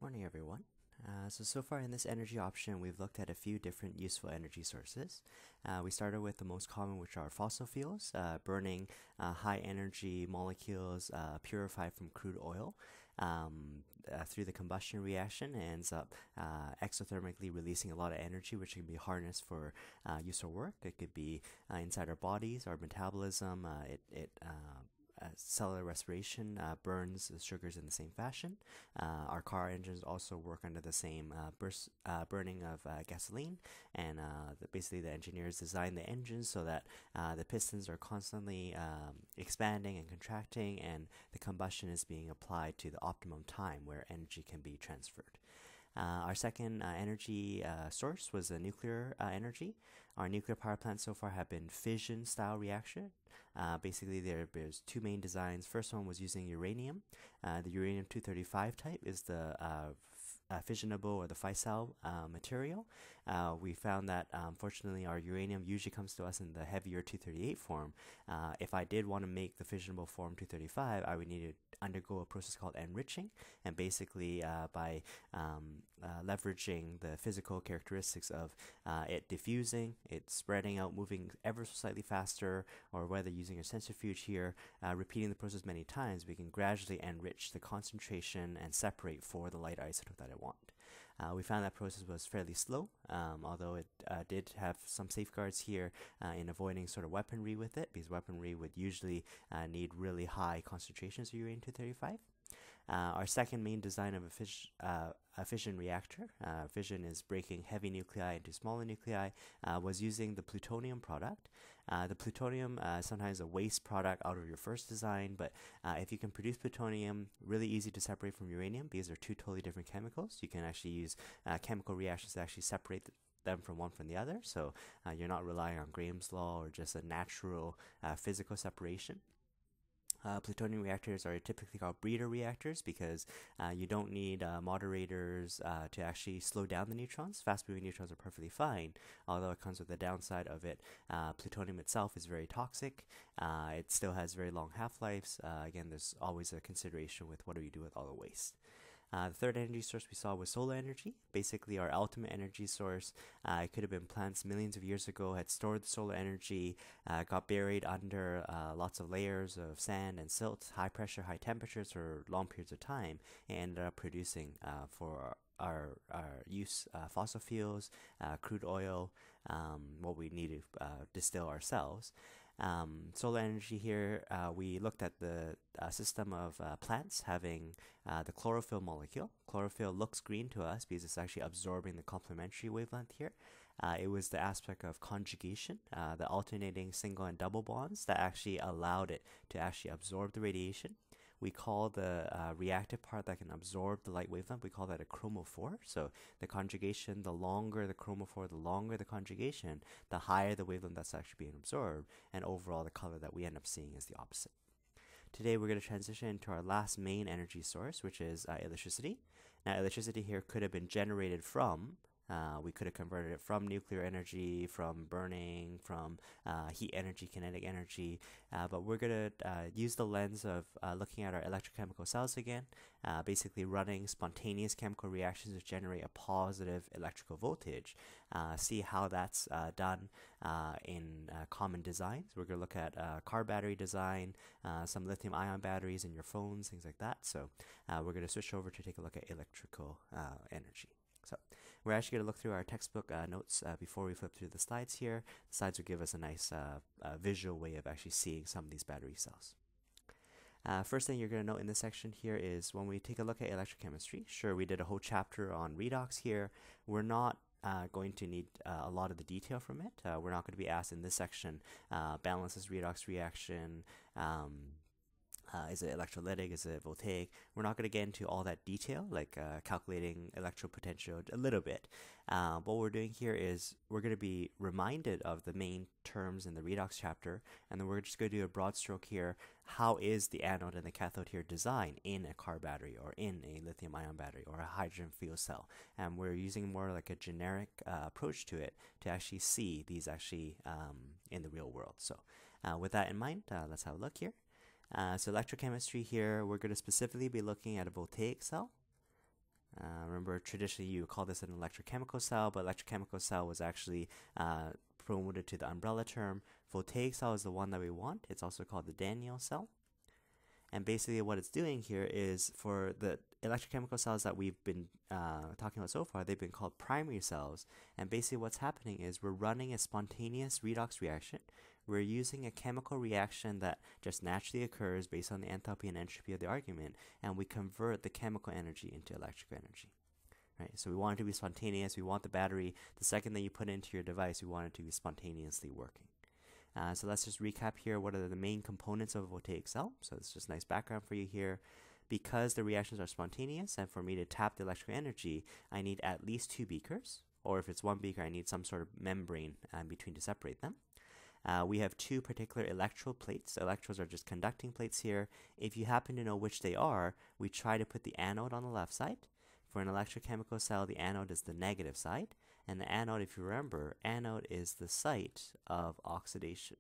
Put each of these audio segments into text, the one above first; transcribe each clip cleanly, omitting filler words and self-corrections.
Morning, everyone. So far in this energy option, we've looked at a few different useful energy sources. We started with the most common, which are fossil fuels, burning high energy molecules purified from crude oil through the combustion reaction. It ends up exothermically releasing a lot of energy, which can be harnessed for use or work. It could be inside our bodies, our metabolism. Cellular respiration burns the sugars in the same fashion. Our car engines also work under the same burning of gasoline, and basically the engineers design the engines so that the pistons are constantly expanding and contracting, and the combustion is being applied to the optimum time where energy can be transferred. Our second energy source was nuclear energy. Our nuclear power plants so far have been fission-style reaction. Basically, there's two main designs. First one was using uranium. The uranium-235 type is the fissionable or the fissile material. We found that unfortunately our uranium usually comes to us in the heavier 238 form. If I did want to make the fissionable form 235, I would need to undergo a process called enriching, and basically by leveraging the physical characteristics of it diffusing, it spreading out, moving ever so slightly faster, or whether using a centrifuge here, repeating the process many times, we can gradually enrich the concentration and separate for the light isotope that I want. We found that process was fairly slow, although it did have some safeguards here in avoiding sort of weaponry with it, because weaponry would usually need really high concentrations of uranium-235. Our second main design of a fission reactor, fission is breaking heavy nuclei into smaller nuclei, was using the plutonium product. The plutonium is sometimes a waste product out of your first design, but if you can produce plutonium, really easy to separate from uranium because they're two totally different chemicals. You can actually use chemical reactions to actually separate them from one from the other, so you're not relying on Graham's law or just a natural physical separation. Plutonium reactors are typically called breeder reactors because you don't need moderators to actually slow down the neutrons. Fast-moving neutrons are perfectly fine, although it comes with the downside of it. Plutonium itself is very toxic. It still has very long half-lives. Again, there's always a consideration with what do you do with all the waste. The third energy source we saw was solar energy, basically our ultimate energy source. It could have been plants millions of years ago, had stored the solar energy, got buried under lots of layers of sand and silt, high pressure, high temperatures for long periods of time, and ended up producing for our use fossil fuels, crude oil, what we need to distill ourselves. Solar energy here, we looked at the system of plants having the chlorophyll molecule. Chlorophyll looks green to us because it's actually absorbing the complementary wavelength here. It was the aspect of conjugation, the alternating single and double bonds that actually allowed it to actually absorb the radiation. We call the reactive part that can absorb the light wavelength, we call that a chromophore. So the conjugation, the longer the chromophore, the longer the conjugation, the higher the wavelength that's actually being absorbed, and overall the color that we end up seeing is the opposite. Today we're going to transition into our last main energy source, which is electricity. Now electricity here could have been generated from we could have converted it from nuclear energy, from burning, from heat energy, kinetic energy, but we're going to use the lens of looking at our electrochemical cells again, basically running spontaneous chemical reactions to generate a positive electrical voltage, see how that's done in common designs. We're going to look at car battery design, some lithium ion batteries in your phones, things like that. So we're going to switch over to take a look at electrical energy. So we're actually going to look through our textbook notes before we flip through the slides here. The slides will give us a nice visual way of actually seeing some of these battery cells. First thing you're going to note in this section here is when we take a look at electrochemistry, sure, we did a whole chapter on redox here. We're not going to need a lot of the detail from it. We're not going to be asked in this section, balance this redox reaction, is it electrolytic? Is it voltaic? We're not going to get into all that detail, like calculating electropotential a little bit. What we're doing here is we're going to be reminded of the main terms in the redox chapter, and then we're just going to do a broad stroke here. How is the anode and the cathode here designed in a car battery or in a lithium ion battery or a hydrogen fuel cell? And we're using more like a generic approach to it to actually see these actually in the real world. So with that in mind, let's have a look here. So electrochemistry here, we're going to specifically be looking at a voltaic cell. Remember, traditionally you call this an electrochemical cell, but electrochemical cell was actually promoted to the umbrella term. Voltaic cell is the one that we want. It's also called the Daniell cell. And basically what it's doing here is, for the electrochemical cells that we've been talking about so far, they've been called primary cells. And basically what's happening is we're running a spontaneous redox reaction. We're using a chemical reaction that just naturally occurs based on the enthalpy and entropy of the argument, and we convert the chemical energy into electrical energy. Right? So we want it to be spontaneous. We want the battery, the second that you put it into your device, we want it to be spontaneously working. So let's just recap here. What are the main components of a voltaic cell? So it's just nice background for you here. Because the reactions are spontaneous, and for me to tap the electrical energy, I need at least 2 beakers. Or if it's 1 beaker, I need some sort of membrane between to separate them. We have 2 particular electrode plates. Electrodes are just conducting plates here. If you happen to know which they are, we try to put the anode on the left side. For an electrochemical cell, the anode is the negative side. And the anode, if you remember, anode is the site of oxidation.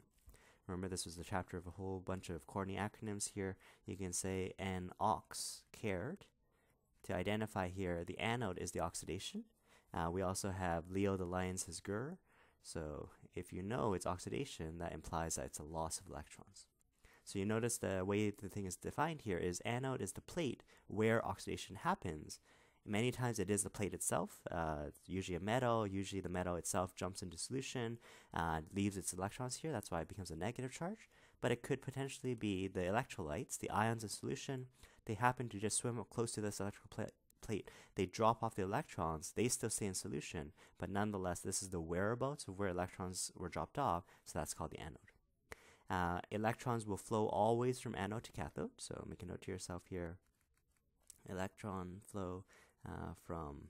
Remember, this was the chapter of a whole bunch of corny acronyms here. You can say an ox cared. To identify here, the anode is the oxidation. We also have Leo the lion's his gur. So if you know it's oxidation, that implies that it's a loss of electrons. So you notice the way the thing is defined here is anode is the plate where oxidation happens. Many times it is the plate itself, usually a metal. Usually the metal itself jumps into solution, leaves its electrons here. That's why it becomes a negative charge. But it could potentially be the electrolytes, the ions in solution. They happen to just swim up close to this electrical plate. They drop off the electrons. They still stay in solution. But nonetheless, this is the whereabouts of where electrons were dropped off. So that's called the anode. Electrons will flow always from anode to cathode. So make a note to yourself here. Electron flow from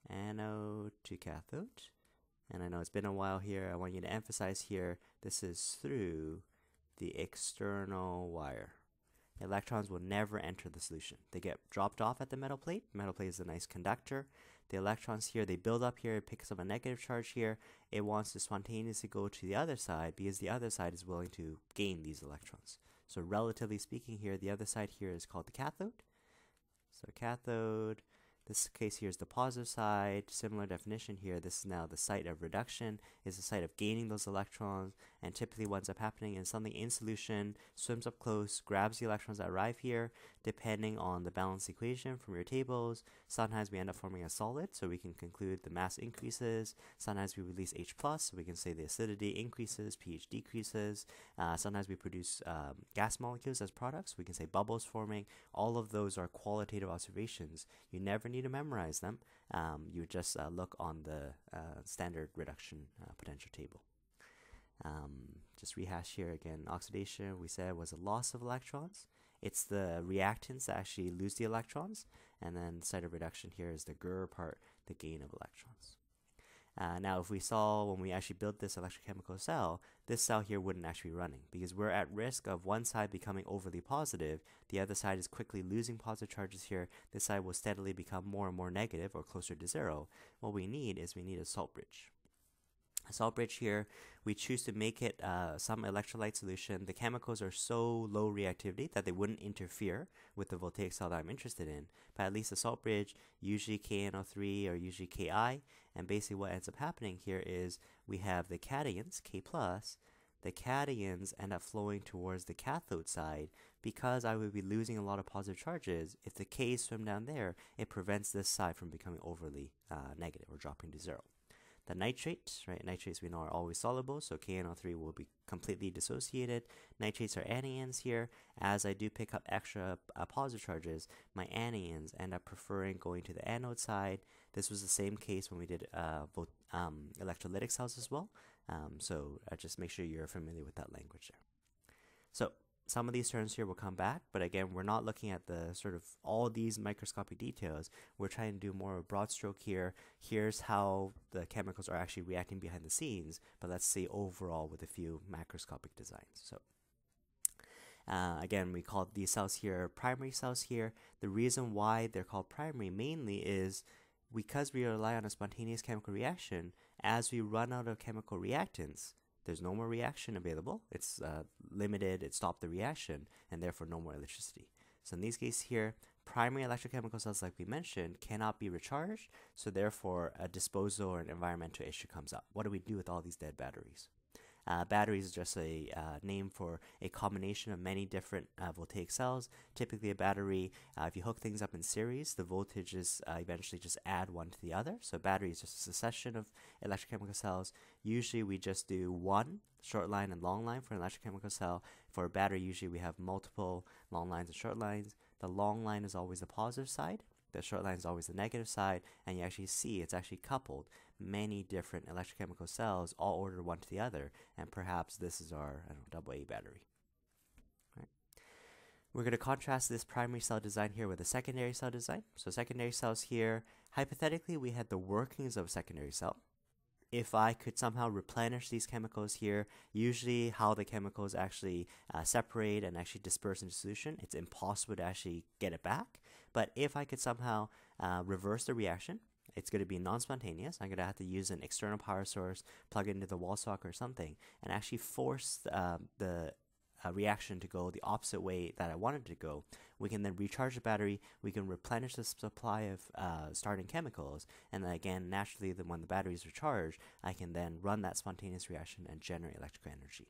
anode to cathode. And I know it's been a while here. I want you to emphasize here, this is through the external wire. Electrons will never enter the solution. They get dropped off at the metal plate. The metal plate is a nice conductor. The electrons here, they build up here. It picks up a negative charge here. It wants to spontaneously go to the other side because the other side is willing to gain these electrons. So relatively speaking here, the other side here is called the cathode. So cathode, this case here is the positive side. Similar definition here. This is now the site of reduction, is the site of gaining those electrons. And typically what ends up happening is something in solution swims up close, grabs the electrons that arrive here, depending on the balance equation from your tables. Sometimes we end up forming a solid, so we can conclude the mass increases. Sometimes we release H+, so we can say the acidity increases, pH decreases. Sometimes we produce gas molecules as products. We can say bubbles forming. All of those are qualitative observations. You never need to memorize them. You just look on the standard reduction potential table. Just rehash here again. Oxidation, we said, was a loss of electrons. It's the reactants that actually lose the electrons. And then the site of reduction here is the Gur part, the gain of electrons. Now, if we saw when we actually built this electrochemical cell, this cell here wouldn't actually be running because we're at risk of one side becoming overly positive. The other side is quickly losing positive charges here. This side will steadily become more and more negative or closer to 0. What we need is we need a salt bridge. A salt bridge here, we choose to make it some electrolyte solution. The chemicals are so low reactivity that they wouldn't interfere with the voltaic cell that I'm interested in. But at least a salt bridge, usually KNO3 or usually Ki. And basically what ends up happening here is we have the cations, K+. The cations end up flowing towards the cathode side because I would be losing a lot of positive charges. If the K's swim down there, it prevents this side from becoming overly negative or dropping to 0. The nitrates, right? Nitrates we know are always soluble, so KNO3 will be completely dissociated. Nitrates are anions here. As I do pick up extra positive charges, my anions end up preferring going to the anode side. This was the same case when we did electrolytic cells as well. So just make sure you're familiar with that language there. So some of these terms here will come back, but again, we're not looking at the sort of all these microscopic details. We're trying to do more of a broad stroke here. Here's how the chemicals are actually reacting behind the scenes, but let's see overall with a few macroscopic designs. So again, we call these cells here primary cells here. The reason why they're called primary mainly is because we rely on a spontaneous chemical reaction. As we run out of chemical reactants, there's no more reaction available. It's limited. It stopped the reaction, and therefore no more electricity. So in these cases here, primary electrochemical cells, like we mentioned, cannot be recharged, so therefore a disposal or an environmental issue comes up. What do we do with all these dead batteries? Batteries is just a name for a combination of many different voltaic cells. Typically a battery, if you hook things up in series, the voltages eventually just add one to the other. So a battery is just a succession of electrochemical cells. Usually we just do one short line and long line for an electrochemical cell. For a battery, usually we have multiple long lines and short lines. The long line is always the positive side. The short line is always the negative side, and you actually see it's actually coupled many different electrochemical cells all ordered one to the other, and perhaps this is our AA battery. Right. We're going to contrast this primary cell design here with a secondary cell design. So secondary cells here, hypothetically we had the workings of a secondary cell. If I could somehow replenish these chemicals here, usually how the chemicals actually separate and actually disperse into solution, it's impossible to actually get it back. But if I could somehow reverse the reaction, it's going to be non-spontaneous. I'm going to have to use an external power source, plug it into the wall socket or something, and actually force the reaction to go the opposite way that I wanted to go. We can then recharge the battery, we can replenish the supply of starting chemicals, and then again, naturally, when the battery is recharged, I can then run that spontaneous reaction and generate electrical energy.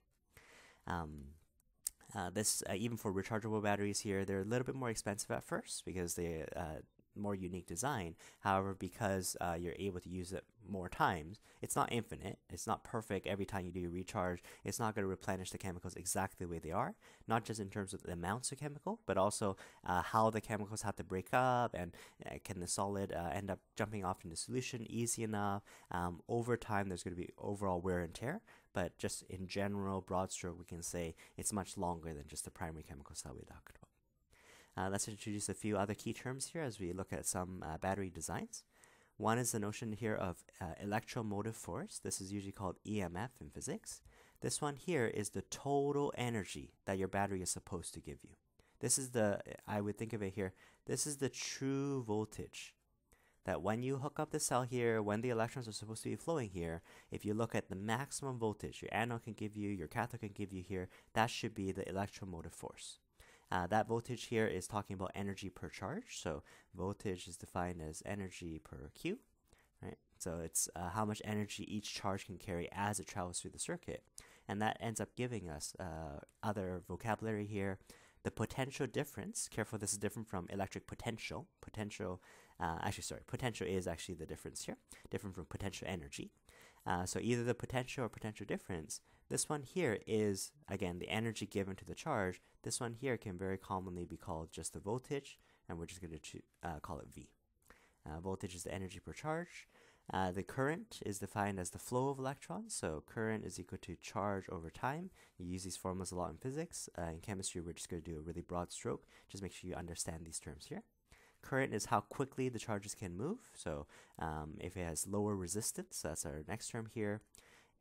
Even for rechargeable batteries here, they're a little bit more expensive at first because they more unique design. However, because you're able to use it more times, it's not infinite. It's not perfect every time you do your recharge. It's not going to replenish the chemicals exactly the way they are, not just in terms of the amounts of chemical, but also how the chemicals have to break up, and can the solid end up jumping off into solution easy enough. Over time, there's going to be overall wear and tear, but just in general, broad stroke, we can say it's much longer than just the primary chemical cell we talked about. Let's introduce a few other key terms here as we look at some battery designs. One is the notion here of electromotive force. This is usually called EMF in physics. This one here is the total energy that your battery is supposed to give you. This is I would think of it here, this is the true voltage. That when you hook up the cell here, when the electrons are supposed to be flowing here, if you look at the maximum voltage your anode can give you, your cathode can give you here, that should be the electromotive force. That voltage here is talking about energy per charge. So voltage is defined as energy per Q, right? So it's how much energy each charge can carry as it travels through the circuit. And that ends up giving us other vocabulary here. The potential difference, careful, this is different from electric potential. Potential is actually the difference here, different from potential energy. So either the potential or potential difference. This one here is, again, the energy given to the charge. This one here can very commonly be called just the voltage, and we're just going to call it V. Voltage is the energy per charge. The current is defined as the flow of electrons. So current is equal to charge over time. You use these formulas a lot in physics. In chemistry, we're just going to do a really broad stroke. Just make sure you understand these terms here. Current is how quickly the charges can move. So if it has lower resistance, that's our next term here.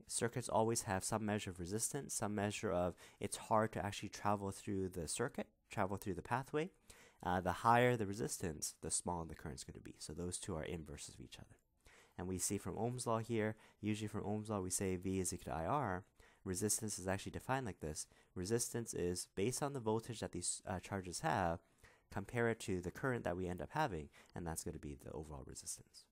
Circuits always have some measure of resistance, some measure of it's hard to actually travel through the circuit, travel through the pathway. The higher the resistance, the smaller the current is going to be. So those two are inverses of each other. And we see from Ohm's law here, usually from Ohm's law we say V is equal to IR. Resistance is actually defined like this. Resistance is based on the voltage that these charges have, compare it to the current that we end up having, and that's going to be the overall resistance.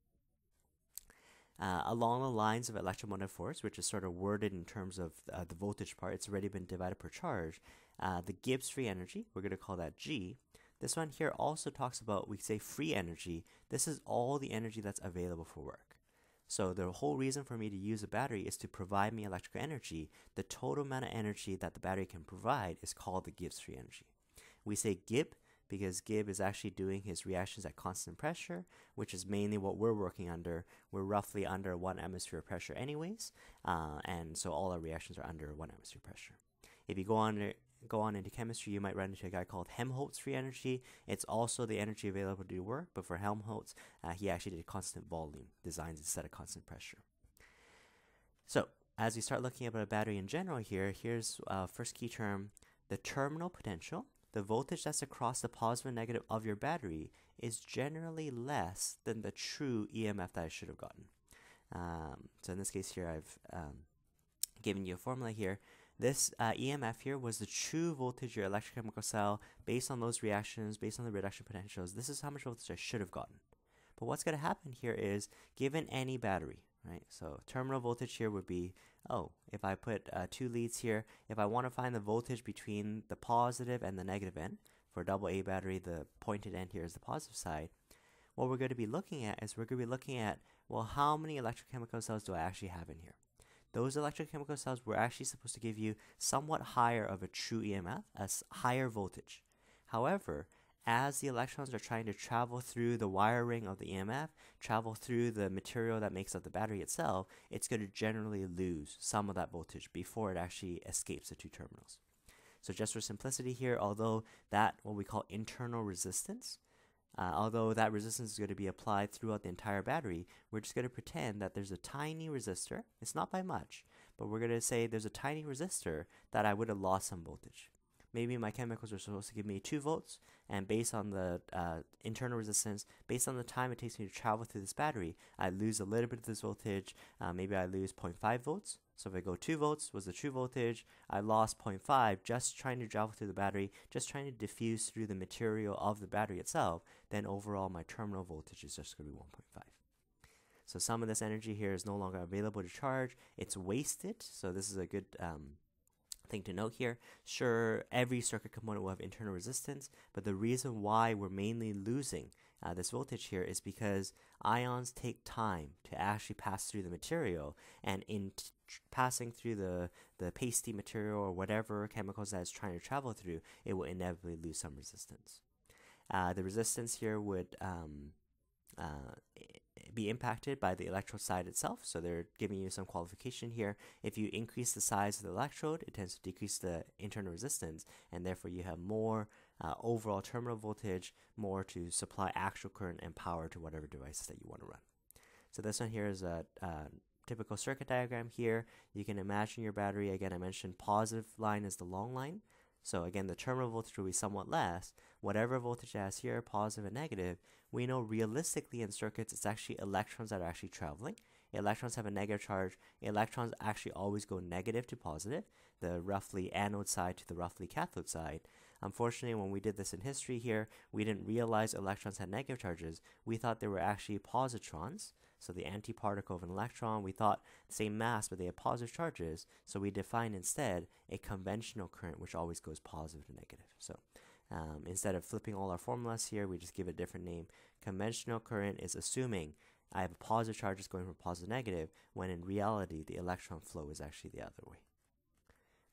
Along the lines of electromotive force, which is sort of worded in terms of the voltage part, it's already been divided per charge. The Gibbs free energy, we're going to call that G. This one here also talks about, we say free energy. This is all the energy that's available for work. So the whole reason for me to use a battery is to provide me electrical energy. The total amount of energy that the battery can provide is called the Gibbs free energy. We say Gibbs because Gibbs is actually doing his reactions at constant pressure, which is mainly what we're working under. We're roughly under 1 atmosphere pressure anyways, and so all our reactions are under 1 atmosphere pressure. If you go on into chemistry, you might run into a guy called Helmholtz free energy. It's also the energy available to do work, but for Helmholtz, he actually did constant volume designs instead of constant pressure. So as we start looking at a battery in general here, here's first key term, the terminal potential. The voltage that's across the positive and negative of your battery is generally less than the true EMF that I should have gotten. So in this case here, I've given you a formula here. This EMF here was the true voltage of your electrochemical cell based on those reactions, based on the reduction potentials. This is how much voltage I should have gotten. But what's going to happen here is, given any battery, right? So terminal voltage here would be, if I put 2 leads here, if I want to find the voltage between the positive and the negative end, for a double A battery, the pointed end here is the positive side. What we're going to be looking at is well, how many electrochemical cells do I actually have in here? Those electrochemical cells were actually supposed to give you somewhat higher of a true EMF, a higher voltage. However, as the electrons are trying to travel through the wiring of the EMF, travel through the material that makes up the battery itself, it's going to generally lose some of that voltage before it actually escapes the 2 terminals. So just for simplicity here, although that, what we call internal resistance, although that resistance is going to be applied throughout the entire battery, we're just going to pretend that there's a tiny resistor. It's not by much, but we're going to say there's a tiny resistor that I would have lost some voltage. Maybe my chemicals are supposed to give me 2 volts, and based on the internal resistance, based on the time it takes me to travel through this battery, I lose a little bit of this voltage. Maybe I lose 0.5 volts. So if I go 2 volts was the true voltage, I lost 0.5 just trying to travel through the battery, just trying to diffuse through the material of the battery itself, then overall my terminal voltage is just going to be 1.5. So some of this energy here is no longer available to charge. It's wasted. So this is a good thing to note here. Sure, every circuit component will have internal resistance, but the reason why we're mainly losing this voltage here is because ions take time to actually pass through the material, and in passing through the pasty material or whatever chemicals that it's trying to travel through, it will inevitably lose some resistance. The resistance here would be impacted by the electrode side itself, so they're giving you some qualification here. If you increase the size of the electrode, it tends to decrease the internal resistance, and therefore you have more overall terminal voltage, more to supply actual current and power to whatever devices that you want to run. So this one here is a typical circuit diagram here. You can imagine your battery. Again, I mentioned positive line is the long line. So again, the terminal voltage will be somewhat less. Whatever voltage it has here, positive and negative, we know realistically in circuits it's actually electrons that are actually traveling. Electrons have a negative charge. Electrons actually always go negative to positive, the roughly anode side to the roughly cathode side. Unfortunately, when we did this in history here, we didn't realize electrons had negative charges. We thought they were actually positrons, so the antiparticle of an electron. We thought same mass, but they have positive charges, so we defined instead a conventional current, which always goes positive to negative. So instead of flipping all our formulas here, we just give a different name. Conventional current is assuming I have a positive charges going from positive to negative, when in reality the electron flow is actually the other way.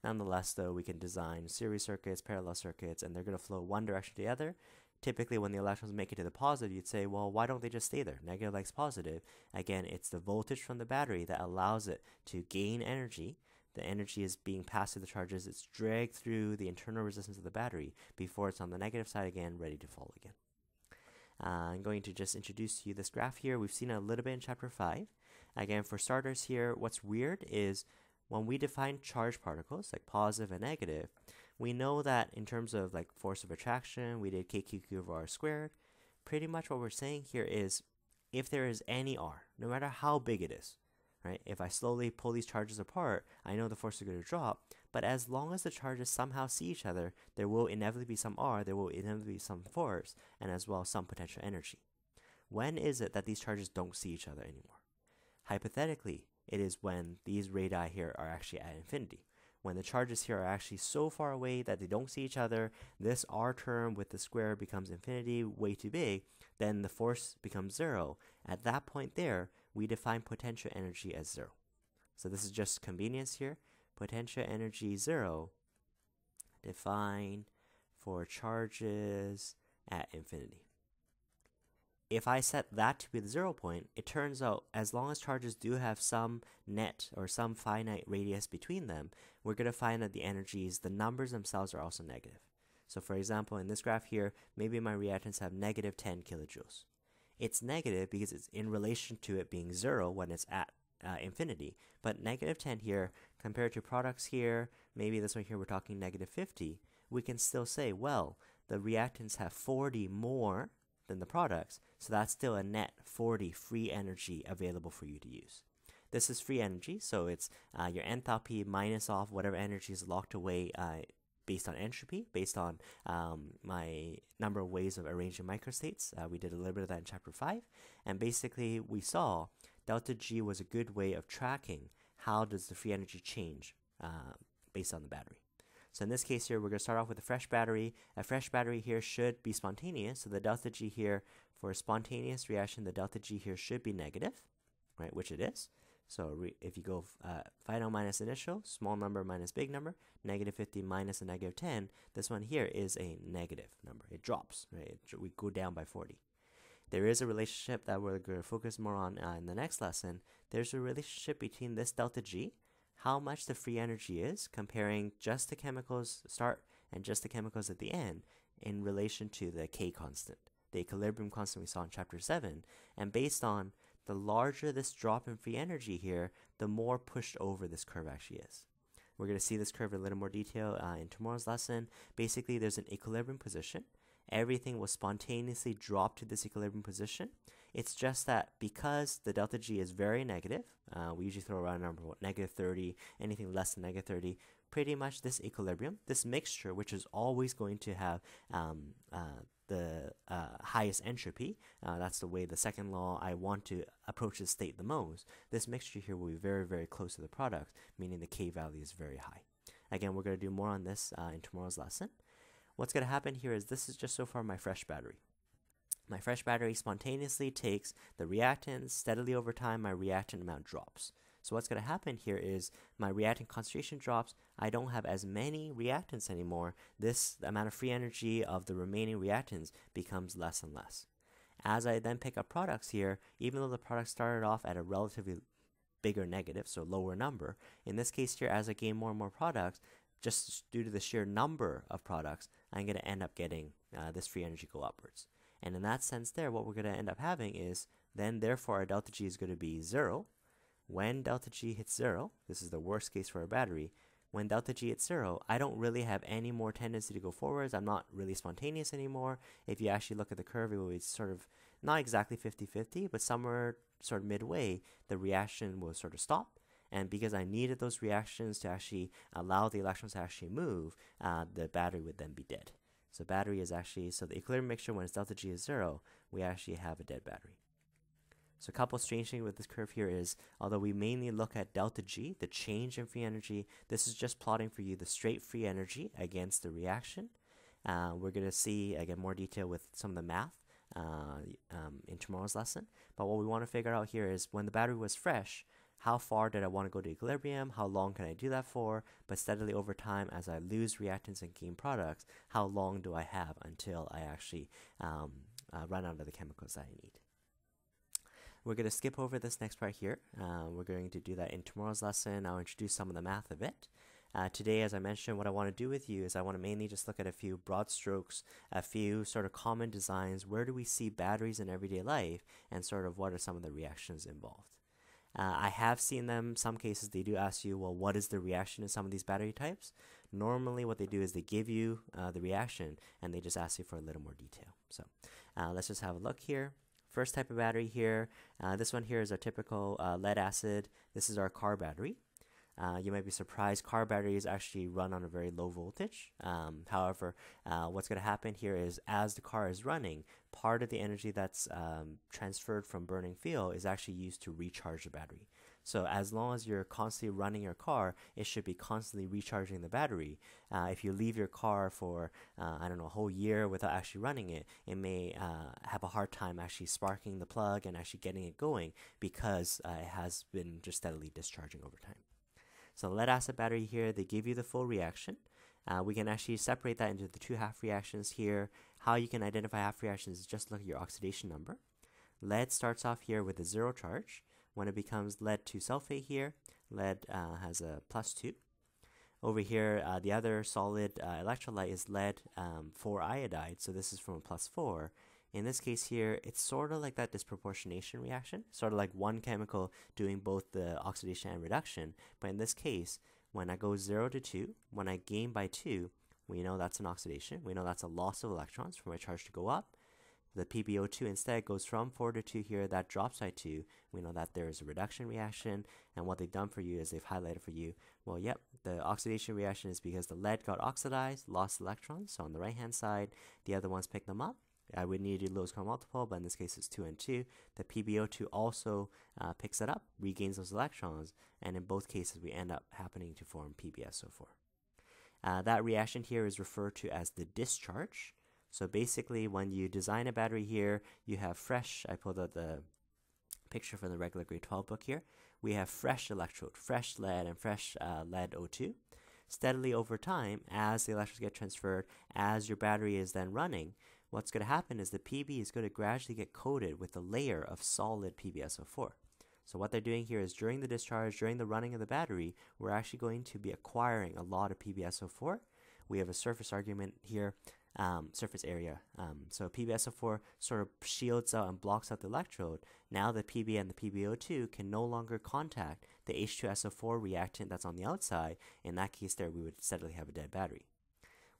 Nonetheless, though, we can design series circuits, parallel circuits, and they're going to flow one direction to the other. Typically, when the electrons make it to the positive, you'd say, well, why don't they just stay there? Negative likes positive. Again, it's the voltage from the battery that allows it to gain energy. The energy is being passed through the charges. It's dragged through the internal resistance of the battery before it's on the negative side again, ready to fall again. I'm going to just introduce to you this graph here. We've seen it a little bit in Chapter 5. Again, for starters here, what's weird is when we define charged particles, like positive and negative, we know that in terms of like force of attraction, we did kq over r squared. Pretty much what we're saying here is if there is any r, no matter how big it is, right? If I slowly pull these charges apart, I know the force is going to drop, but as long as the charges somehow see each other, there will inevitably be some r, there will inevitably be some force, and as well some potential energy. When is it that these charges don't see each other anymore? Hypothetically, it is when these radii here are actually at infinity. When the charges here are actually so far away that they don't see each other, this r term with the square becomes infinity, way too big, then the force becomes 0. At that point there, we define potential energy as 0. So this is just convenience here. Potential energy 0 defined for charges at infinity. If I set that to be the 0 point, it turns out as long as charges do have some net or some finite radius between them, we're going to find that the energies, the numbers themselves are also negative. So for example, in this graph here, maybe my reactants have negative 10 kilojoules. It's negative because it's in relation to it being 0 when it's at infinity. But negative 10 here, compared to products here, maybe this one here we're talking negative 50, we can still say, well, the reactants have 40 more than the products, so that's still a net 40 free energy available for you to use. This is free energy, so it's your enthalpy minus off whatever energy is locked away based on entropy, based on my number of ways of arranging microstates. We did a little bit of that in Chapter 5. And basically, we saw delta G was a good way of tracking how does the free energy change based on the battery. So in this case here, we're going to start off with a fresh battery. A fresh battery here should be spontaneous. So the delta G here, for a spontaneous reaction, the delta G here should be negative, right, which it is. So if you go final minus initial, small number minus big number, negative 50 minus a negative 10, this one here is a negative number. It drops, right? We go down by 40. There is a relationship that we're going to focus more on in the next lesson. There's a relationship between this delta G, how much the free energy is, comparing just the chemicals start and just the chemicals at the end in relation to the K constant, the equilibrium constant we saw in Chapter 7, and based on the larger this drop in free energy here, the more pushed over this curve actually is. We're going to see this curve in a little more detail in tomorrow's lesson. Basically, there's an equilibrium position. Everything will spontaneously drop to this equilibrium position. It's just that because the delta G is very negative, we usually throw around a number of negative 30, anything less than negative 30, pretty much this equilibrium, this mixture, which is always going to have the highest entropy. That's the way the second law, I want to approach the state the most. This mixture here will be very, very close to the product, meaning the K value is very high. Again, we're going to do more on this in tomorrow's lesson. What's going to happen here is this is just so far my fresh battery. My fresh battery spontaneously takes the reactants. Steadily over time, my reactant amount drops. So what's going to happen here is my reactant concentration drops. I don't have as many reactants anymore. The amount of free energy of the remaining reactants becomes less and less. As I then pick up products here, even though the product started off at a relatively bigger negative, so lower number, in this case here, as I gain more and more products, just due to the sheer number of products, I'm going to end up getting this free energy go upwards. And in that sense there, what we're going to end up having is then therefore our delta G is going to be 0. When delta G hits 0, this is the worst case for a battery, when delta G hits 0, I don't really have any more tendency to go forwards. I'm not really spontaneous anymore. If you actually look at the curve, it will be sort of not exactly 50-50, but somewhere sort of midway, the reaction will sort of stop. And because I needed those reactions to actually allow the electrons to actually move, the battery would then be dead. So battery is actually, so the equilibrium mixture, when its delta G is 0, we actually have a dead battery. So a couple strange things with this curve here is, although we mainly look at delta G, the change in free energy, this is just plotting for you the straight free energy against the reaction. We're going to see, again, more detail with some of the math in tomorrow's lesson. But what we want to figure out here is when the battery was fresh, how far did I want to go to equilibrium? How long can I do that for? But steadily over time, as I lose reactants and gain products, how long do I have until I actually run out of the chemicals that I need? We're going to skip over this next part here. We're going to do that in tomorrow's lesson. I'll introduce some of the math of it. Today, as I mentioned, what I want to do with you is I want to mainly just look at a few broad strokes, a few sort of common designs. Where do we see batteries in everyday life, and sort of what are some of the reactions involved? I have seen them, some cases they do ask you, well, what is the reaction in some of these battery types? Normally what they do is they give you the reaction and they just ask you for a little more detail. So let's just have a look here. First type of battery here, this one here is our typical lead acid. This is our car battery. You might be surprised, car batteries actually run on a very low voltage. However, what's going to happen here is as the car is running, part of the energy that's transferred from burning fuel is actually used to recharge the battery. So as long as you're constantly running your car, it should be constantly recharging the battery. If you leave your car for, I don't know, a whole year without actually running it, it may have a hard time actually sparking the plug and actually getting it going because it has been just steadily discharging over time. So lead acid battery here, they give you the full reaction. We can actually separate that into the two half reactions here. How you can identify half reactions is just look at your oxidation number. Lead starts off here with a 0 charge. When it becomes lead 2 sulfate here, lead has a +2. Over here, the other solid electrolyte is lead 4 iodide, so this is from a +4. In this case here, it's sort of like that disproportionation reaction, sort of like one chemical doing both the oxidation and reduction. But in this case, when I go 0 to 2, when I gain by 2, we know that's an oxidation. We know that's a loss of electrons for my charge to go up. The PbO2 instead goes from 4 to 2 here, that drops by 2. We know that there is a reduction reaction, and what they've done for you is they've highlighted for you, well, yep, the oxidation reaction is because the lead got oxidized, lost electrons, so on the right hand side, the other ones pick them up. I would need to do Lewis score multiple, but in this case it's 2 and 2. The PbO2 also picks it up, regains those electrons, and in both cases we end up happening to form PbSO4. That reaction here is referred to as the discharge. So basically when you design a battery here, you have fresh, I pulled out the picture from the regular grade 12 book here, we have fresh electrode, fresh lead and fresh lead O2. Steadily over time, as the electrons get transferred, as your battery is then running, what's going to happen is the PB is going to gradually get coated with a layer of solid PbSO4. So what they're doing here is during the discharge, during the running of the battery, we're actually going to be acquiring a lot of PbSO4. We have a surface argument here, surface area. So PbSO4 sort of shields out and blocks out the electrode. Now the Pb and the PbO2 can no longer contact the H2SO4 reactant that's on the outside. In that case there, we would steadily have a dead battery.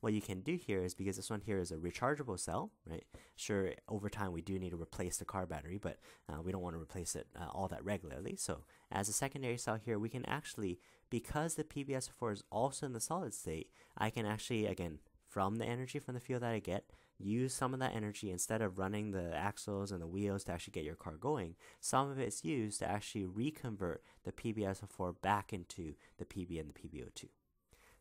What you can do here is, because this one here is a rechargeable cell, right? Sure, over time we do need to replace the car battery, but we don't want to replace it all that regularly. So as a secondary cell here, we can actually, because the PbSO4 is also in the solid state, I can actually, again, from the energy from the fuel that I get, use some of that energy instead of running the axles and the wheels to actually get your car going. Some of it is used to actually reconvert the PbSO4 back into the Pb and the PbO2.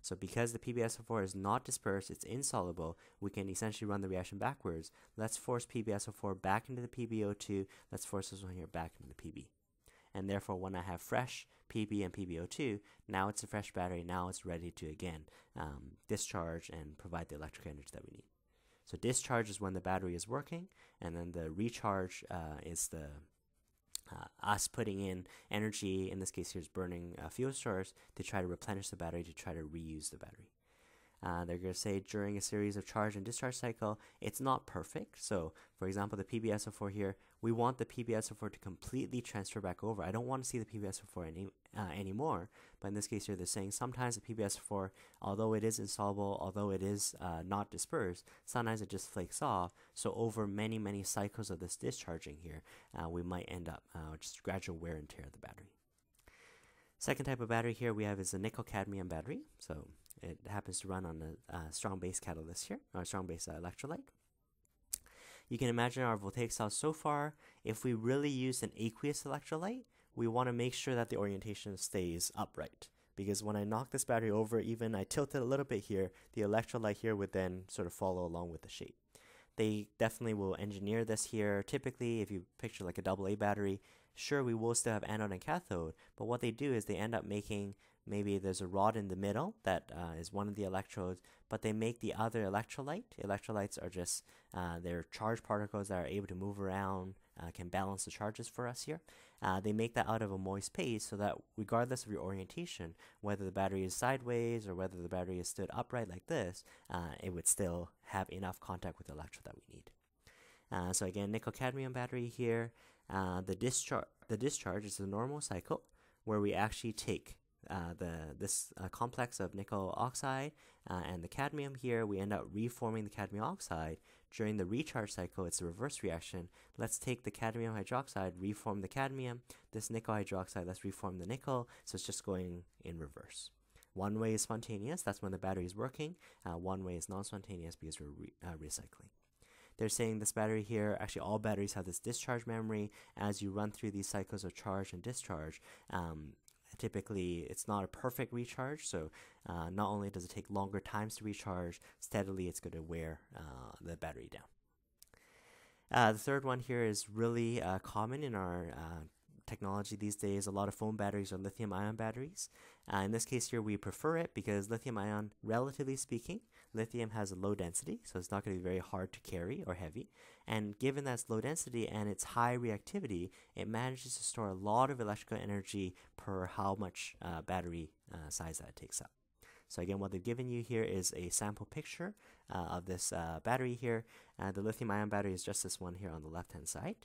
So because the PbSO4 is not dispersed, it's insoluble, we can essentially run the reaction backwards. Let's force PbSO4 back into the PbO2. Let's force this one here back into the Pb. And therefore, when I have fresh Pb and PbO2, now it's a fresh battery. Now it's ready to, again, discharge and provide the electrical energy that we need. So discharge is when the battery is working, and then the recharge is the us putting in energy, in this case here is burning a fuel source, to try to replenish the battery, to try to reuse the battery. They're going to say during a series of charge and discharge cycle, it's not perfect. So, for example, the PbSO4 here, we want the PbSO4 to completely transfer back over. I don't want to see the PbSO4 anymore. But in this case here, they're saying sometimes the PbSO4, although it is insoluble, although it is not dispersed, sometimes it just flakes off. So over many, many cycles of this discharging here, we might end up just gradual wear and tear of the battery. Second type of battery here we have is a nickel-cadmium battery. So it happens to run on a strong base catalyst here, or strong base electrolyte. You can imagine our voltaic cell so far, if we really use an aqueous electrolyte, we want to make sure that the orientation stays upright. Because when I knock this battery over, even I tilt it a little bit here, the electrolyte here would then sort of follow along with the shape. They definitely will engineer this here. Typically, if you picture like a AA battery, sure, we will still have anode and cathode, but what they do is they end up making, maybe there's a rod in the middle that is one of the electrodes, but they make the other electrolyte. Electrolytes are just, they're charged particles that are able to move around, can balance the charges for us here. They make that out of a moist paste so that regardless of your orientation, whether the battery is sideways or whether the battery is stood upright like this, it would still have enough contact with the electrode that we need. So again, nickel-cadmium battery here. The discharge is a normal cycle where we actually take this complex of nickel oxide and the cadmium here. We end up reforming the cadmium oxide. During the recharge cycle, it's a reverse reaction. Let's take the cadmium hydroxide, reform the cadmium. This nickel hydroxide, let's reform the nickel. So it's just going in reverse. One way is spontaneous, that's when the battery is working. One way is non-spontaneous because we're recycling. They're saying this battery here, actually all batteries have this discharge memory. As you run through these cycles of charge and discharge, typically it's not a perfect recharge, so not only does it take longer times to recharge, steadily it's going to wear the battery down. The third one here is really common in our technology these days. A lot of phone batteries are lithium ion batteries. In this case here, we prefer it because lithium ion, relatively speaking, lithium has a low density, so it's not going to be very hard to carry or heavy. And given that it's low density and its high reactivity, it manages to store a lot of electrical energy per how much battery size that it takes up. So again, what they've given you here is a sample picture of this battery here. The lithium ion battery is just this one here on the left-hand side.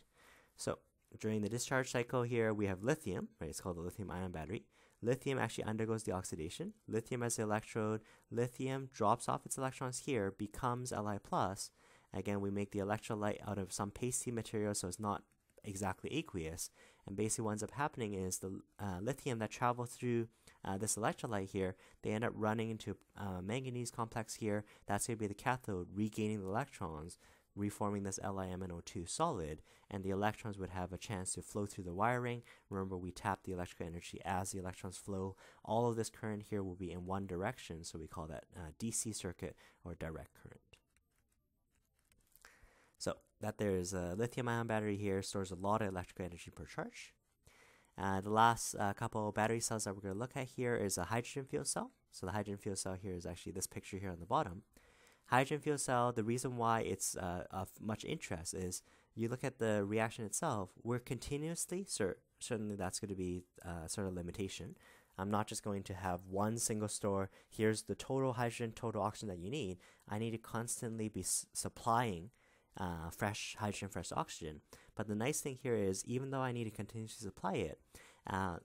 So during the discharge cycle here, we have lithium, right? It's called the lithium ion battery. Lithium actually undergoes the oxidation. Lithium as the electrode, lithium drops off its electrons here, becomes Li+, Again, we make the electrolyte out of some pasty material, so it's not exactly aqueous. And basically what ends up happening is the lithium that travel through this electrolyte here, they end up running into manganese complex here. That's going to be the cathode, regaining the electrons, reforming this LiMNO2 solid, and the electrons would have a chance to flow through the wiring. Remember, we tap the electrical energy as the electrons flow. All of this current here will be in one direction, so we call that DC circuit or direct current. So that there's a lithium ion battery here, stores a lot of electrical energy per charge. The last couple battery cells that we're going to look at here is a hydrogen fuel cell. So the hydrogen fuel cell here is actually this picture here on the bottom. Hydrogen fuel cell, the reason why it's of much interest is you look at the reaction itself, we're continuously, certainly that's going to be sort of limitation. I'm not just going to have one single store, here's the total hydrogen, total oxygen that you need. I need to constantly be supplying fresh hydrogen, fresh oxygen. But the nice thing here is, even though I need to continuously supply it,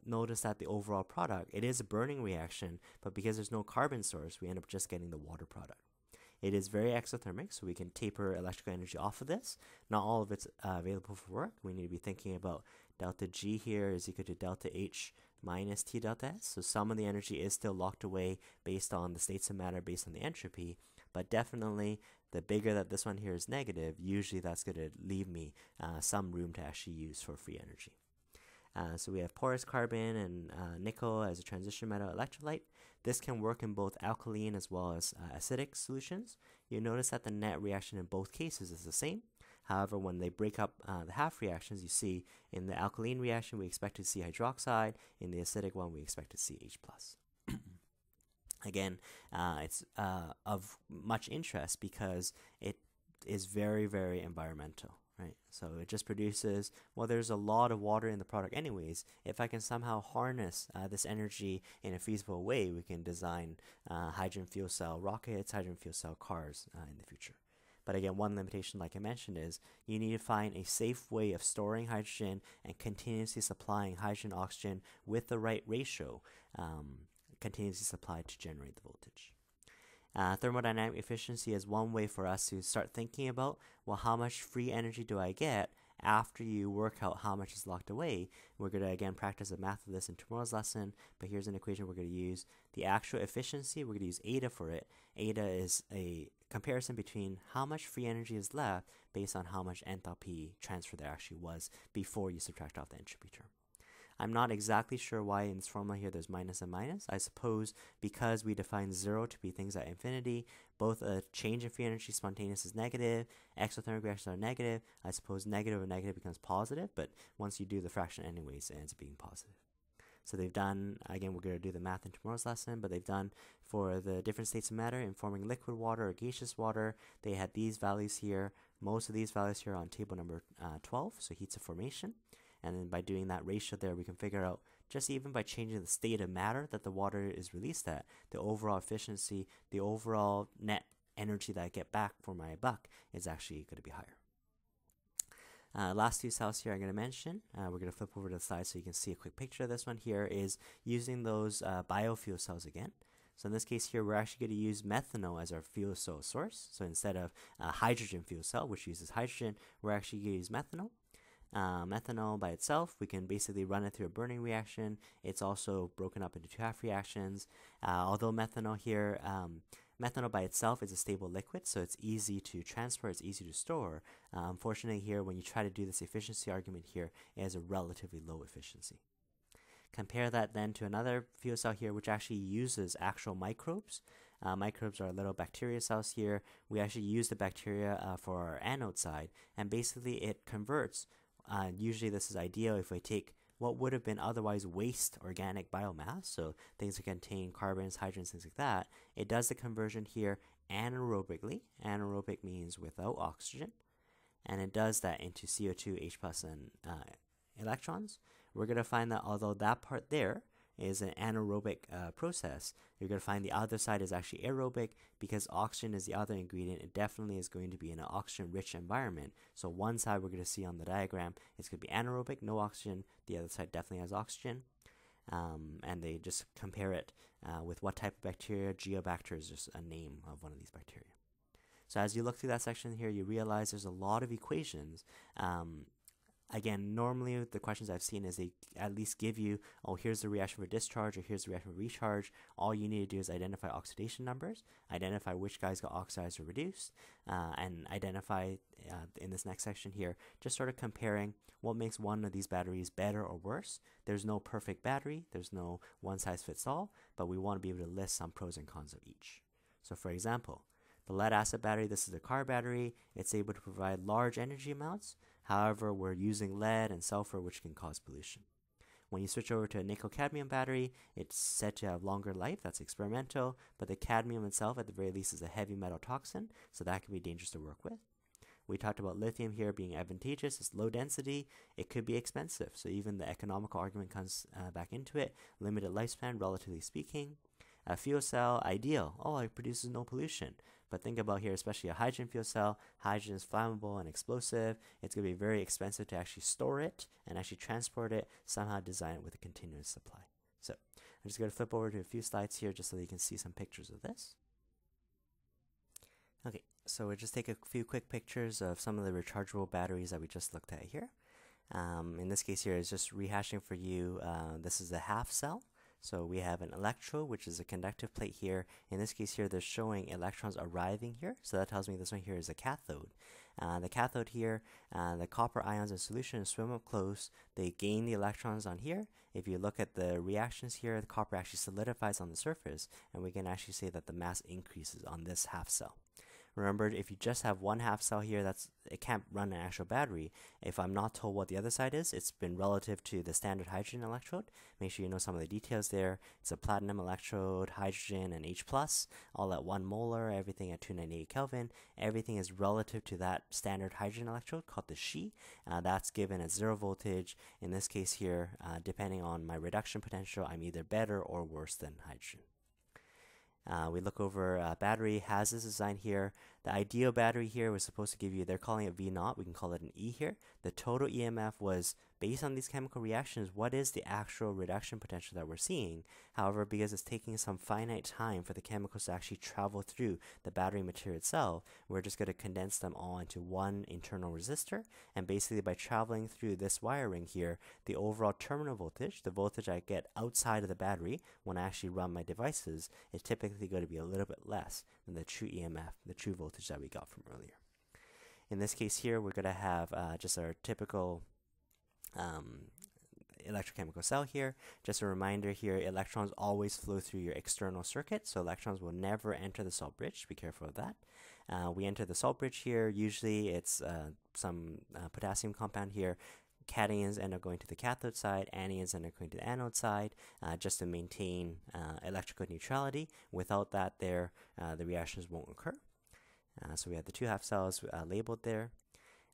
notice that the overall product, it is a burning reaction, but because there's no carbon source, we end up just getting the water product. It is very exothermic, so we can taper electrical energy off of this. Not all of it's available for work. We need to be thinking about delta G here is equal to delta H minus T delta S. So some of the energy is still locked away based on the states of matter, based on the entropy, but definitely the bigger that this one here is negative, usually that's going to leave me some room to actually use for free energy. So we have porous carbon and nickel as a transition metal electrolyte. This can work in both alkaline as well as acidic solutions. You notice that the net reaction in both cases is the same. However, when they break up the half reactions, you see in the alkaline reaction we expect to see hydroxide. In the acidic one we expect to see H+. Again, it's of much interest because it is very, very environmental. Right, so it just produces, well, there's a lot of water in the product anyways. If I can somehow harness this energy in a feasible way, we can design hydrogen fuel cell rockets, hydrogen fuel cell cars in the future. But again, one limitation, like I mentioned, is you need to find a safe way of storing hydrogen and continuously supplying hydrogen oxygen with the right ratio, continuously supplied to generate the voltage. Thermodynamic efficiency is one way for us to start thinking about, well, how much free energy do I get after you work out how much is locked away. We're going to, again, practice the math of this in tomorrow's lesson, but here's an equation we're going to use. The actual efficiency, we're going to use eta for it. Eta is a comparison between how much free energy is left based on how much enthalpy transfer there actually was before you subtract off the entropy term. I'm not exactly sure why in this formula here there's minus and minus. I suppose because we define 0 to be things at infinity, both a change in free energy spontaneous is negative, exothermic reactions are negative. I suppose negative and negative becomes positive, but once you do the fraction anyways, it ends up being positive. So they've done, again, we're going to do the math in tomorrow's lesson, but they've done for the different states of matter in forming liquid water or gaseous water, they had these values here, most of these values here on table number 12, so heats of formation. And then by doing that ratio there, we can figure out, just even by changing the state of matter that the water is released at, the overall efficiency, the overall net energy that I get back for my buck is actually going to be higher. Last two cells here I'm going to mention. We're going to flip over to the slide so you can see a quick picture of this one here is using those biofuel cells again. So in this case here, we're actually going to use methanol as our fuel cell source. So instead of a hydrogen fuel cell, which uses hydrogen, we're actually going to use methanol. Methanol by itself, we can basically run it through a burning reaction. It's also broken up into two half reactions. Although methanol here, methanol by itself is a stable liquid, so it's easy to transfer, it's easy to store. Unfortunately here, when you try to do this efficiency argument here, it has a relatively low efficiency. Compare that then to another fuel cell here, which actually uses actual microbes. Microbes are little bacteria cells here. We actually use the bacteria for our anode side, and basically it converts. Usually this is ideal if we take what would have been otherwise waste organic biomass, so things that contain carbons, hydrogens, things like that. It does the conversion here anaerobically. Anaerobic means without oxygen. And it does that into CO2, H+, and electrons. We're going to find that although that part there is an anaerobic process, you're going to find the other side is actually aerobic because oxygen is the other ingredient. It definitely is going to be in an oxygen-rich environment. So one side we're going to see on the diagram, it's going to be anaerobic, no oxygen. The other side definitely has oxygen. And they just compare it with what type of bacteria. Geobacter is just a name of one of these bacteria. So as you look through that section here, you realize there's a lot of equations. Again, normally the questions I've seen is they at least give you, oh, here's the reaction for discharge or here's the reaction for recharge. All you need to do is identify oxidation numbers, identify which guys got oxidized or reduced, and identify in this next section here, just sort of comparing what makes one of these batteries better or worse. There's no perfect battery, there's no one size fits all, but we want to be able to list some pros and cons of each. So for example, the lead acid battery, this is a car battery. It's able to provide large energy amounts. However, we're using lead and sulfur, which can cause pollution. When you switch over to a nickel cadmium battery, it's said to have longer life. That's experimental, but the cadmium itself, at the very least, is a heavy metal toxin, so that can be dangerous to work with. We talked about lithium here being advantageous. It's low density. It could be expensive, so even the economical argument comes back into it. Limited lifespan, relatively speaking. A fuel cell, ideal. Oh, it produces no pollution. But think about here, especially a hydrogen fuel cell. Hydrogen is flammable and explosive. It's going to be very expensive to actually store it and actually transport it, somehow design it with a continuous supply. So I'm just going to flip over to a few slides here just so that you can see some pictures of this. Okay, so we'll just take a few quick pictures of some of the rechargeable batteries that we just looked at here. In this case here is just rehashing for you. This is a half cell. So we have an electrode, which is a conductive plate here. In this case here, they're showing electrons arriving here. So that tells me this one here is a cathode. The cathode here, the copper ions in solution swim up close. They gain the electrons on here. If you look at the reactions here, the copper actually solidifies on the surface, and we can actually say that the mass increases on this half cell. Remember, if you just have one half cell here, it can't run an actual battery. If I'm not told what the other side is, it's been relative to the standard hydrogen electrode. Make sure you know some of the details there. It's a platinum electrode, hydrogen, and H+, all at 1 molar, everything at 298 Kelvin. Everything is relative to that standard hydrogen electrode called the She. That's given at 0 voltage. In this case here, depending on my reduction potential, I'm either better or worse than hydrogen. We look over battery has this design here. The ideal battery here was supposed to give you, they're calling it V0, we can call it an E here. The total EMF was based on these chemical reactions, what is the actual reduction potential that we're seeing? However, because it's taking some finite time for the chemicals to actually travel through the battery material itself, we're just going to condense them all into one internal resistor. And basically by traveling through this wiring here, the overall terminal voltage, the voltage I get outside of the battery when I actually run my devices, is typically going to be a little bit less than the true EMF, the true voltage that we got from earlier. In this case here, we're going to have just our typical electrochemical cell here. Just a reminder here, electrons always flow through your external circuit, so electrons will never enter the salt bridge. Be careful of that. We enter the salt bridge here. Usually it's some potassium compound here. Cations end up going to the cathode side, anions end up going to the anode side, just to maintain electrical neutrality. Without that there, the reactions won't occur. So we have the two half cells labeled there.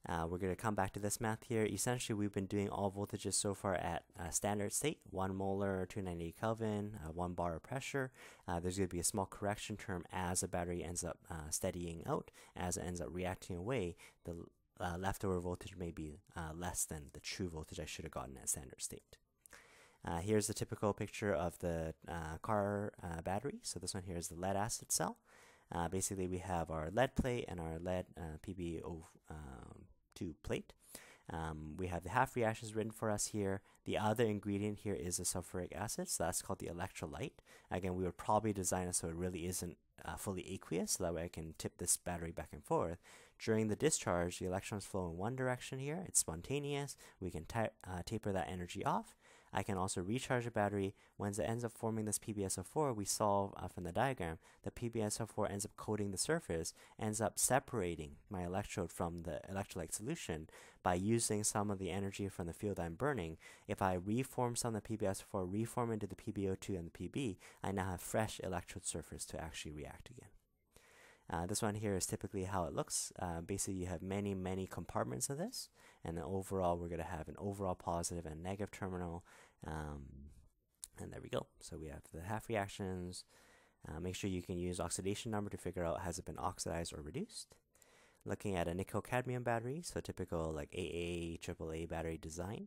We're going to come back to this math here. Essentially, we've been doing all voltages so far at standard state, 1 molar, 298 Kelvin, 1 bar of pressure. There's going to be a small correction term as the battery ends up steadying out, as it ends up reacting away. The leftover voltage may be less than the true voltage I should have gotten at standard state. Here's the typical picture of the car battery. So this one here is the lead acid cell. Basically, we have our lead plate and our lead PbO2 plate. We have the half reactions written for us here. The other ingredient here is the sulfuric acid, so that's called the electrolyte. Again, we would probably design it so it really isn't fully aqueous, so that way I can tip this battery back and forth. During the discharge, the electrons flow in one direction here. It's spontaneous. We can taper that energy off. I can also recharge the battery. Once it ends up forming this PbSO4, we saw from the diagram, the PbSO4 ends up coating the surface, ends up separating my electrode from the electrolyte solution by using some of the energy from the fuel that I'm burning. If I reform some of the PbSO4, reform into the PbO2 and the Pb, I now have fresh electrode surface to actually react again. This one here is typically how it looks. Basically, you have many, many compartments of this, and then overall, we're going to have an overall positive and negative terminal. And there we go. So we have the half reactions. Make sure you can use oxidation number to figure out has it been oxidized or reduced. Looking at a nickel cadmium battery, so typical like AA, AAA battery design.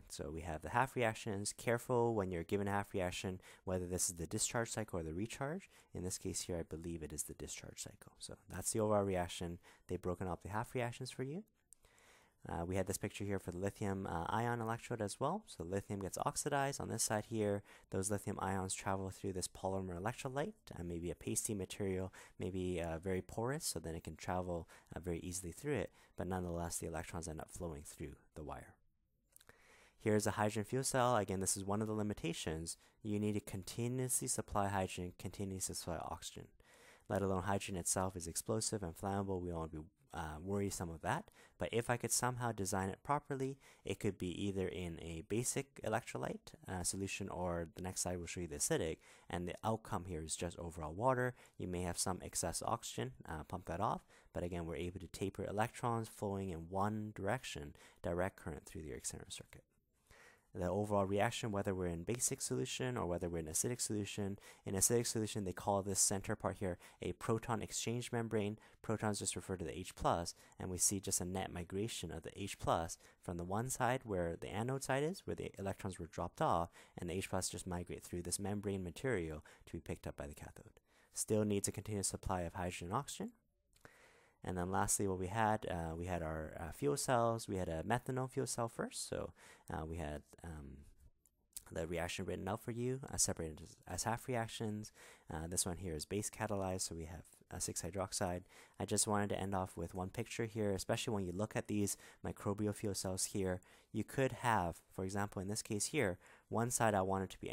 So we have the half reactions. Careful when you're given a half reaction, whether this is the discharge cycle or the recharge. In this case here, I believe it is the discharge cycle. So that's the overall reaction. They've broken up the half reactions for you. We had this picture here for the lithium ion electrode as well. So lithium gets oxidized on this side here. Those lithium ions travel through this polymer electrolyte, maybe a pasty material, maybe very porous, so then it can travel very easily through it. But nonetheless, the electrons end up flowing through the wire. Here's a hydrogen fuel cell. Again, this is one of the limitations. You need to continuously supply hydrogen, continuously supply oxygen. Let alone hydrogen itself is explosive and flammable. We don't want to be worrisome of that. But if I could somehow design it properly, it could be either in a basic electrolyte solution, or the next slide will show you the acidic, and the outcome here is just overall water. You may have some excess oxygen, pump that off, but again, we're able to taper electrons flowing in one direction, direct current through the external circuit. The overall reaction, whether we're in basic solution or whether we're in acidic solution. In acidic solution, they call this center part here a proton exchange membrane. Protons just refer to the H+, and we see just a net migration of the H+ from the one side where the anode side is, where the electrons were dropped off, and the H+ just migrate through this membrane material to be picked up by the cathode. Still needs a continuous supply of hydrogen and oxygen. And then lastly, what we had our fuel cells. We had a methanol fuel cell first. So we had the reaction written out for you, separated as half reactions. This one here is base catalyzed, so we have 6-hydroxide. I just wanted to end off with one picture here, especially when you look at these microbial fuel cells here. You could have, for example, in this case here, one side I wanted to be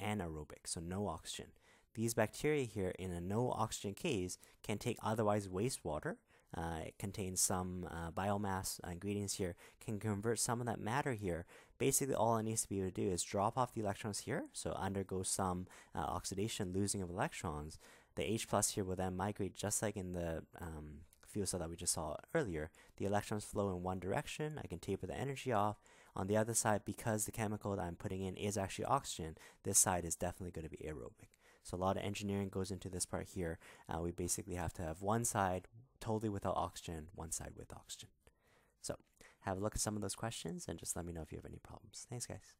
anaerobic, so no oxygen. These bacteria here in a no oxygen case can take otherwise wastewater. It contains some biomass ingredients here, can convert some of that matter here. Basically, all it needs to be able to do is drop off the electrons here, so undergo some oxidation, losing of electrons. The H+ here will then migrate just like in the fuel cell that we just saw earlier. The electrons flow in one direction. I can taper the energy off. On the other side, because the chemical that I'm putting in is actually oxygen, this side is definitely going to be aerobic. So a lot of engineering goes into this part here. We basically have to have one side totally without oxygen, one side with oxygen. So have a look at some of those questions and just let me know if you have any problems. Thanks, guys.